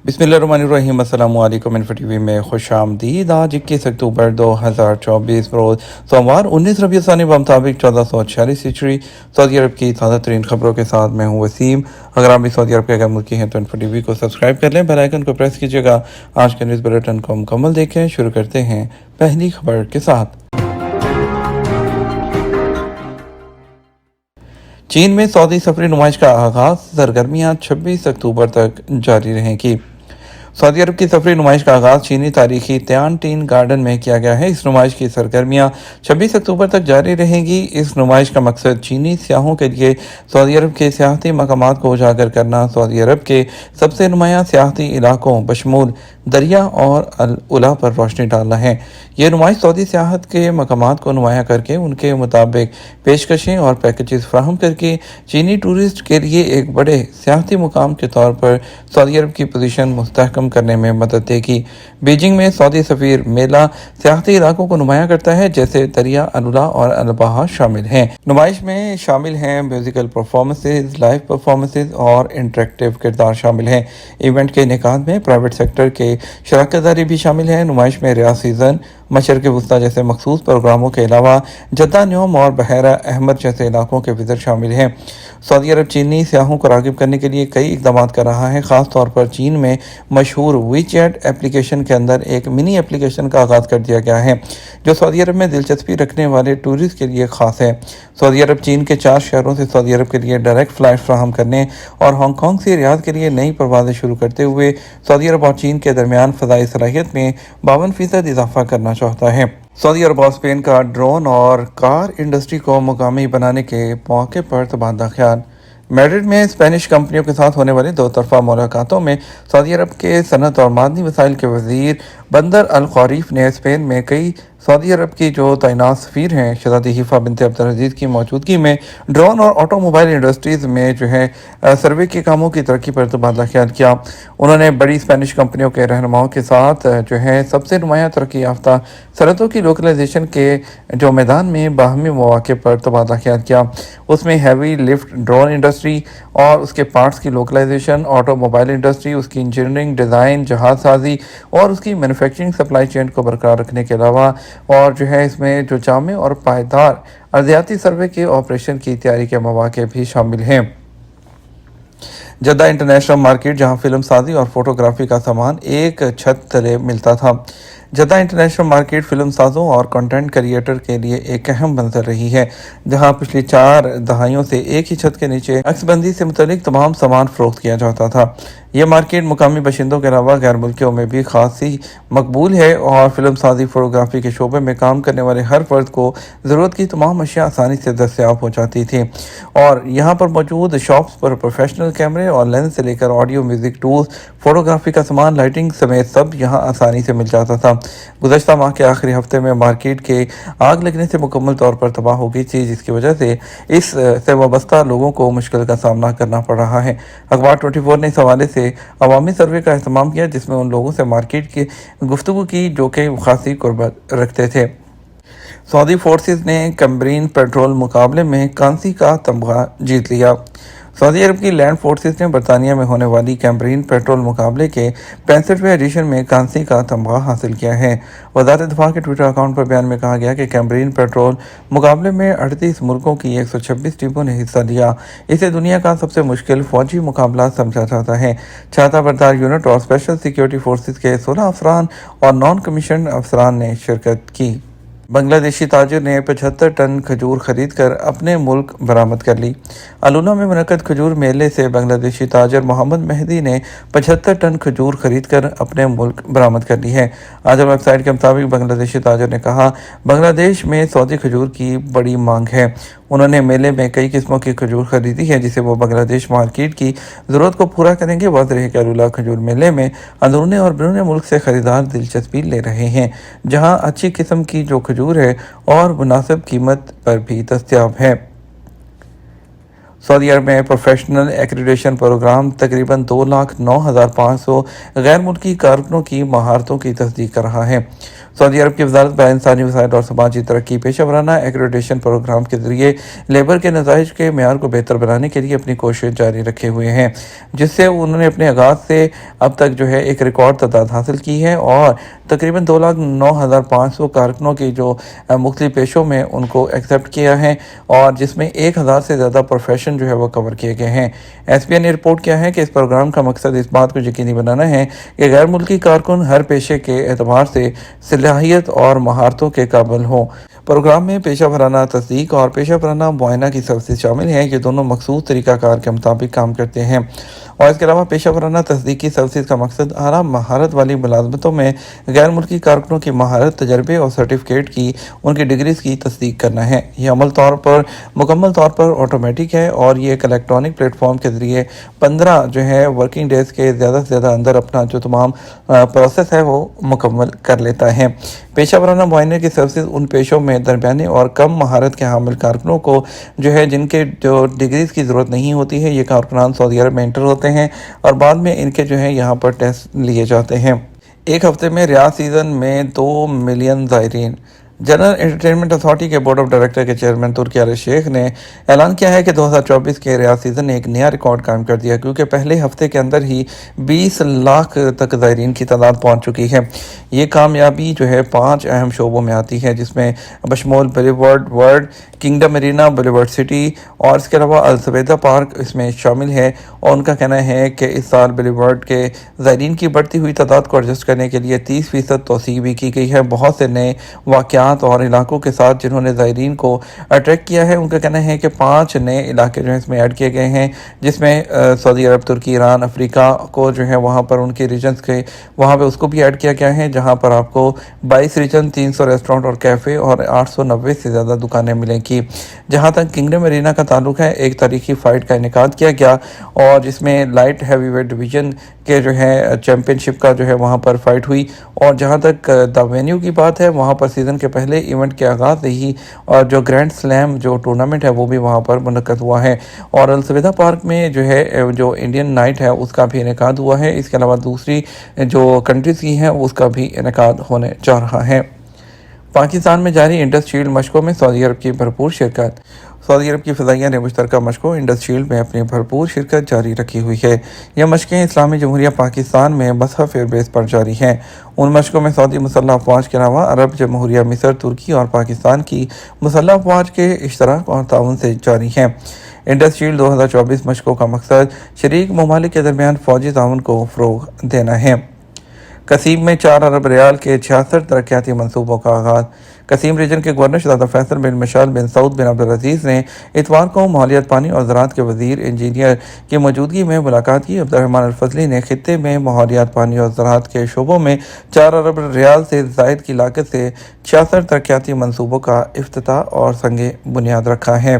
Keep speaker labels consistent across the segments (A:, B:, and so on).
A: बिस्मिल्लाहिर्रहमानिर्रहीम। अस्सलामु अलैकुम। इन्फो टीवी में खुश आमदीद। आज 21 अक्टूबर 2024 रोज़ सोमवार 19 रबीउ सानी मुताबिक 1446 हिजरी सऊदी अरब की ताज़ा तरीन खबरों के साथ मैं हूँ वसीम। अगर आप भी सऊदी अरब के गैर मुल्की हैं तो इन्फो टीवी को सब्सक्राइब कर लें, बेल आइकन को प्रेस कीजिएगा। आज के न्यूज़ बुलेटिन को मुकम्मल देखें। शुरू करते हैं पहली खबर के साथ। चीन में सऊदी सफरी नुमाइश का आगाज, सरगर्मियां 26 अक्टूबर तक जारी रहेंगी। सऊदी अरब की सफरी नुमाइश का आगाज़ चीनी तारीखी तियानटिन गार्डन में किया गया है। इस नुमाइश की सरगर्मियां 26 अक्टूबर तक जारी रहेंगी। इस नुमाइश का मकसद चीनी सियाहों के लिए सऊदी अरब के सियाहती मकामात को उजागर करना, सऊदी अरब के सबसे नुमाया सियाहती इलाकों बशमूल दरिया और अल उला पर रोशनी डालना है। ये नुमाइश सऊदी सियाहत के मकामात को नुमाया करके उनके मुताबिक पेशकशें और पैकेजेस फराहम करके चीनी टूरिस्ट के लिए एक बड़े सियाहती मुकाम के तौर पर सऊदी अरब की पोजीशन मुस्तहकम करने में मदद देगी। बीजिंग में सऊदी सफीर मेला सियाहती इलाकों को नुमाया करता है, जैसे दरिया, अलुला और अलबहा शामिल हैं। नुमाइश में शामिल हैं म्यूजिकल परफॉर्मेंसेज, लाइव परफॉर्मेंसेज और इंटरेक्टिव किरदार शामिल हैं। इवेंट के इनेकाद में प्राइवेट सेक्टर के शराकतदारी भी शामिल है। नुमाइश में रियाज सीजन, मशरक़ वस्ता जैसे मखसूस प्रोग्रामों के अलावा जद्दा, न्योम और बहरा अहमद जैसे इलाकों के विजिट शामिल हैं। सऊदी अरब चीनी सियाहों को राग़िब करने के लिए कई इक़दाम कर रहा है। ख़ास तौर पर चीन में मशहूर वीचैट एप्लीकेशन के अंदर एक मिनी एप्लीकेशन का आगाज़ कर दिया गया है, जो सऊदी अरब में दिलचस्पी रखने वाले टूरिस्ट के लिए ख़ास है। सऊदी अरब चीन के 4 शहरों से सऊदी अरब के लिए डायरेक्ट फ़्लाइट फ्राहम करने और हांगकॉन्ग से रियाद के लिए नई परवाज़ें शुरू करते हुए सऊदी अरब और चीन के दरमियान फ़ज़ाई सलाहियत में 52% इजाफा करना चाहता है। सऊदी अरब और स्पेन का ड्रोन और कार इंडस्ट्री को मुकामी बनाने के मौके पर तबादला ख्याल। मैड्रिड में स्पेनिश कंपनियों के साथ होने वाली 2 तरफा मुलाकातों में सऊदी अरब के सनत और मादनी वसाइल के वजीर बंदर अल ख़ारिफ ने स्पेन में कई सऊदी अरब की जो तैनात सफ़ीर हैं शहज़ादी हिफ़ा बिनत अब्दुल-अज़ीज़ की मौजूदगी में ड्रोन और ऑटोमोबाइल इंडस्ट्रीज़ में सर्वे के कामों की तरक्की पर तबादला ख्याल किया। उन्होंने बड़ी स्पेनिश कंपनियों के रहनुमाओं के साथ सबसे नुमाया तरक्की याफ्ता सनतों की लोकलाइजेशन के मैदान में बाहमी मौक़े पर तबादला ख्याल किया। उसमें हैवी लिफ्ट ड्रोन इंडस्ट्री और उसके पार्ट्स की लोकलाइजेशन, ऑटोमोबाइल इंडस्ट्री, उसकी इंजीनियरिंग, डिज़ाइन, जहाज साजी और उसकी मैन्युफैक्चरिंग सप्लाई चेन को बरकरार रखने के अलावा और इसमें जामे और पायदार अर्जियाती सर्वे के ऑपरेशन की तैयारी के मौके भी शामिल हैं। जद्दा इंटरनेशनल मार्केट, जहां फिल्म साजी और फोटोग्राफी का सामान एक छत तले मिलता था। जद्दा इंटरनेशनल मार्केट फिल्म साजों और कंटेंट क्रिएटर के लिए एक अहम मंजर रही है, जहां पिछली 4 दहाइयों से एक ही छत के नीचे अक्सबंदी से मुतल्लिक तमाम सामान फरोख्त किया जाता था। यह मार्केट मुकामी बशिंदों के अलावा गैर मुल्कियों में भी खासी मकबूल है और फिल्म साजी फोटोग्राफी के शोबे में काम करने वाले हर फर्द को ज़रूरत की तमाम अशिया आसानी से दस्तयाब हो जाती थी। और यहाँ पर मौजूद शॉप्स पर प्रोफेशनल कैमरे और लेंस से लेकर ऑडियो, म्यूज़िक टूल्स, फोटोग्राफी का सामान, लाइटिंग समेत सब यहाँ आसानी से मिल जाता था। गुज़श्ता माह के आखिरी हफ्ते में मार्केट के आग लगने से मुकम्मल तौर पर तबाह हो गई थी, जिसकी वजह से इससे वाबस्ता लोगों को मुश्किल का सामना करना पड़ रहा है। अखबार 24 ने इस हवाले से अवामी सर्वे का एहतमाम किया, जिसमें उन लोगों से मार्केट की गुफ्तगू की जो कि खासी कुर्बत रखते थे। सऊदी फोर्सेस ने कैम्ब्रियन पेट्रोल मुकाबले में कांसी का तमगा जीत लिया। सऊदी अरब की लैंड फोर्सेस ने बरतानिया में होने वाली कैम्ब्रियन पेट्रोल मुकाबले के 65वें एडिशन में कांसी का तमगा हासिल किया है। वज़ारत दिफा के ट्विटर अकाउंट पर बयान में कहा गया कि कैम्ब्रियन पेट्रोल मुकाबले में 38 मुल्कों की 126 टीमों ने हिस्सा लिया। इसे दुनिया का सबसे मुश्किल फौजी मुकाबला समझा जाता है। छाता बरदार यूनिट और स्पेशल सिक्योरिटी फोर्सेस के 16 अफसरान और नॉन कमीशन अफसरान ने शिरकत की। बांग्लादेशी ताजिर ने 75 टन खजूर खरीद कर अपने मुल्क बरामद कर ली। अलुला में मुनक्कद खजूर मेले से बांग्लादेशी ताजिर मोहम्मद मेहदी ने 75 टन खजूर खरीद कर अपने मुल्क बरामद कर ली है। आजम वेबसाइट के मुताबिक बांग्लादेशी ताजिर ने कहा, बांग्लादेश में सऊदी खजूर की बड़ी मांग है। उन्होंने मेले में कई किस्मों की खजूर खरीदी है, जिसे वो बांग्लादेश मार्केट की ज़रूरत को पूरा करेंगे। वाज़ेह है कि अलुला खजूर मेले में अंदरूनी और बैरून मुल्क से ख़रीदार दिलचस्पी ले रहे हैं, जहां अच्छी किस्म की जो खजूर है और मुनासिब कीमत पर भी दस्तयाब है। सऊदी अरब में प्रोफेशनल एक्रीडेशन प्रोग्राम तकरीबन 2,09,500 गैर मुल्की कारकुनों की महारतों की तस्दीक कर रहा है। सऊदी अरब की वजारत बयान इंसानी वसाइल और समाजी तरक्की पेशा वराना एक्रेडिटेशन प्रोग्राम के जरिए लेबर के नताइज के मेयार को बेहतर बनाने के लिए अपनी कोशिश जारी रखे हुए हैं, जिससे उन्होंने अपने आगाज़ से अब तक जो है एक रिकॉर्ड तादाद हासिल की है और तकरीबन 2,09,500 कारकुनों की जो मुख्तलिफ पेशों में उनको एक्सेप्ट किया है और जिसमें 1,000 से ज़्यादा प्रोफेशन जो है वो कवर किए गए हैं। SPA ने रिपोर्ट किया है कि इस प्रोग्राम का मकसद इस बात को यकीनी बनाना है कि गैर मुल्की कारकुन हर पेशे के एतबार से सलाहियत और महारतों के काबिल हों। प्रोग्राम में पेशा वराना तस्दीक और पेशा वराना मुआयना की सर्विस शामिल हैं, ये दोनों मखसूस तरीक़ाकार के मुताबिक काम करते हैं। और इसके अलावा पेशा वराना तस्दीक की सर्विस का मकसद आला महारत वाली मुलाजमतों में गैर मुल्की कारकुनों की महारत, तजर्बे और सर्टिफिकेट की उनकी डिग्रीज की तस्दीक करना है। यह मुकम्मल तौर पर ऑटोमेटिक है और ये एक इलेक्ट्रॉनिक प्लेटफॉर्म के ज़रिए 15 जो है वर्किंग डेज़ के ज़्यादा से ज़्यादा अंदर अपना जो तमाम प्रोसेस है वो मुकम्मल कर लेता है। पेशा वराना मुआयने की सर्विस उन पेशों में दरमियाने और कम महारत के हामिल कारकुनों को जो है जिनके जो डिग्रीज़ की ज़रूरत नहीं होती है, ये कारकुनान सऊदी अरब में इंटर होते हैं और बाद में इनके जो है यहाँ पर टेस्ट लिए जाते हैं। एक हफ्ते में रियाद सीज़न में 2 मिलियन ज़ायरीन। जनरल एंटरटेनमेंट अथॉरिटी के बोर्ड ऑफ डायरेक्टर के चेयरमैन तुर्की आल शेख ने ऐलान किया है कि 2024 के रियाद सीज़न ने एक नया रिकॉर्ड कायम कर दिया, क्योंकि पहले हफ्ते के अंदर ही 20 लाख तक ज़ायरीन की तादाद पहुंच चुकी है। ये कामयाबी जो है 5 अहम शोबों में आती है, जिसमें बशमूल boulevard world, kingdom marina, boulevard city और इसके अलावा अल सवेदा पार्क इसमें शामिल है। और उनका कहना है कि इस साल बुलेवर्ड के ज़ायरीन की बढ़ती हुई तादाद को एडजस्ट करने के लिए 30% तोसी भी की गई है। बहुत से नए वाक़यात और इलाकों के साथ जिन्होंने ज़ायरीन को अट्रैक्ट किया है, उनका कहना है कि 5 नए इलाके जो है इसमें ऐड किए गए हैं, जिसमें सऊदी अरब, तुर्की, ईरान, अफ्रीका को जो है वहाँ पर उनके रीजन्स के वहाँ पे उसको भी ऐड किया गया है, जहाँ पर आपको 22 रीजन, 300 रेस्टोरेंट और कैफ़े और 890 से ज़्यादा दुकानें मिलेंगी। जहाँ तक किंगडम मरीना का ताल्लुक है, एक तारीखी फ़ाइट का इनेकाद किया गया और जिसमें लाइट हैवी वेट डिवीज़न के जो है चैम्पियनशिप का जो है वहाँ पर फाइट हुई। और जहाँ तक द वेन्यू की बात है, वहाँ पर सीज़न के पहले इवेंट के आगाज़ से ही और जो ग्रैंड स्लैम जो टूर्नामेंट है वो भी वहाँ पर मुनक़्क़द हुआ है और अल सवेदा पार्क में जो है जो इंडियन नाइट है उसका भी इनेकाद हुआ है। इसके अलावा दूसरी जो कंट्रीज़ की हैं उसका भी इनेकाद होने जा रहा है। पाकिस्तान में जारी इंडस शील्ड मशकों में सऊदी अरब की भरपूर शिरकत। सऊदी अरब की फ़िज़ाइया ने मुश्तरका मशकों इंडस शील्ड में अपनी भरपूर शिरकत जारी रखी हुई है। यह मशकें इस्लामी जमहूरिया पाकिस्तान में मसहफ़ एयरबेस पर जारी हैं। उन मशकों में सऊदी मुसल्लह अफ़वाज के अलावा अरब जमहूरिया मिस्र, तुर्की और पाकिस्तान की मुसल्लह अफ़वाज के इश्तराक और ताउन से जारी हैं। इंडस शील्ड 2024 मशकों का मकसद शरीक ममालिक के दरमियान फ़ौजी ताउन को फ़रोग़ देना है। कसीम में 4 अरब रियाल के 66 तरक्याती मनसूबों का आगाज़। कसीम रीजन के गवर्नर शहज़ादा फैसल बिन मशाल बिन सऊद बिन अब्दुल अज़ीज़ ने इतवार को माहौलियात, पानी और ज़राअत के वज़ीर इंजीनियर की मौजूदगी में मुलाकात की। अब्दुर्रहमान अल फज़ली ने खित्ते में माहौलियात, पानी और ज़राअत के शोबों में 4 अरब रियाल से ज़ायद की लागत से 66 तरक्याती मनसूबों का इफ्तिताह और संगे बुनियाद रखा है।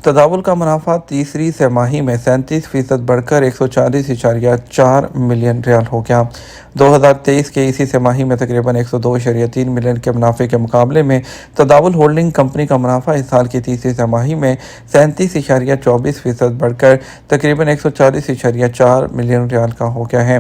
A: तदावुल का मुनाफा तीसरी तिमाही में 37% बढ़कर 140.4 मिलियन रियाल हो गया। 2023 के इसी तिमाही में तकरीबन 102.3 मिलियन के मुनाफे के मुकाबले में तदावुल होल्डिंग कंपनी का मुनाफा इस साल की तीसरी तिमाही में 37.24% बढ़कर तकरीबन 140.4 मिलियन रियाल का हो गया है।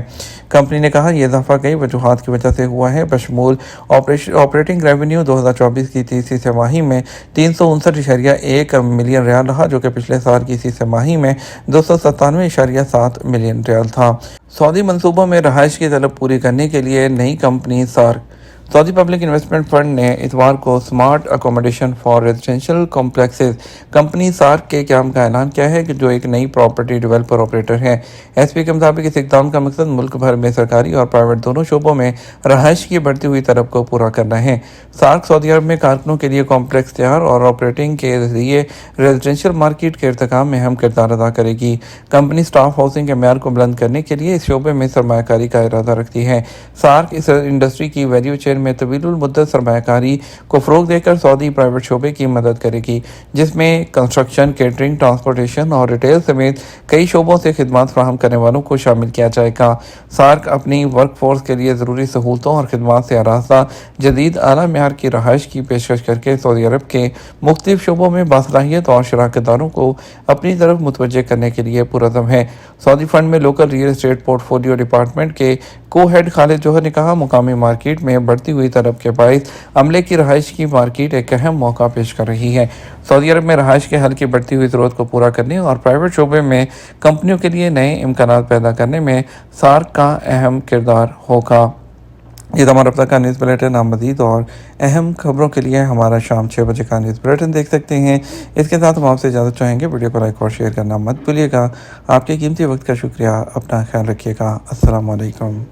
A: कंपनी ने कहा, यह इजाफा कई वजूहात की वजह से हुआ है। बशमूल ऑपरेटिंग रेवेन्यू 2024 की तीसरी तिमाही में 359.1 मिलियन रियाल रहा, जो कि पिछले साल की इसी तिमाही में 297.7 मिलियन रियाल था। सऊदी मंसूबों में रहाइश की तलब पूरी करने के लिए नई company SARC. Saudi public investment fund ने इतवार को smart accommodation for residential complexes company SARC के क़याम का ऐलान किया है, कि जो एक नई प्रॉपर्टी डेवलपर ऑपरेटर है। एसपी के मुताबिक इस इक़दाम का मकसद मुल्क भर में सरकारी और प्राइवेट दोनों शोबों में रहाइश की बढ़ती हुई तलब को पूरा करना है। सार्क सऊदी अरब में कारकुनों के लिए कॉम्प्लेक्स तैयार और ऑपरेटिंग के जरिए रेजिडेंशियल मार्केट के इर्तिकाम में अहम किरदार अदा करेगी। कंपनी स्टाफ हाउसिंग के म्यार को बुलंद करने के लिए इस शोबे में सरमायाकारी का इरादा रखती है। सार्क इस इंडस्ट्री की वैल्यू चेन में तवीलुल मुद्दत सरमायाकारी को फ़रोग़ देकर सऊदी प्राइवेट शोबे की मदद करेगी, जिसमें कंस्ट्रक्शन, केटरिंग, ट्रांसपोर्टेशन और रिटेल समेत कई शोबों से खिदमात फराहम करने वालों को शामिल किया जाएगा। सार्क अपनी वर्क फोर्स के लिए ज़रूरी सहूलतों और खिदमात से आरास्ता जदीद आला म्यार की रहाइश की पेशकश करके सऊदी अरब के मुख्तलिफ शोबों में बासलाहियत और शराकतदारों को अपनी तरफ मुतवज्जे करने के लिए पुरज़म है। सऊदी फंड में local real estate portfolio department के को हेड खालिद जौहर ने कहा, मुकामी मार्केट में बढ़ती बढ़ती हुई तलब के बायस अमले की रहाइश की मार्केट एक अहम मौका पेश कर रही है। सऊदी अरब में रहाइश के हल की बढ़ती हुई ज़रूरत को पूरा करने और प्राइवेट शोबे में कंपनियों के लिए नए इम्कानात पैदा करने में सार्क का अहम किरदार होगा। ये तो हमारा अब तक का न्यूज़ बुलेटिन। आप मज़ीद और अहम खबरों के लिए हमारा शाम 6 बजे का न्यूज़ बुलेटिन देख सकते हैं। इसके साथ हम आपसे इजाज़त चाहेंगे। वीडियो को लाइक और शेयर करना मत भूलिएगा। आपके कीमती वक्त का शुक्रिया। अपना ख्याल रखिएगा। अस्सलाम वालेकुम।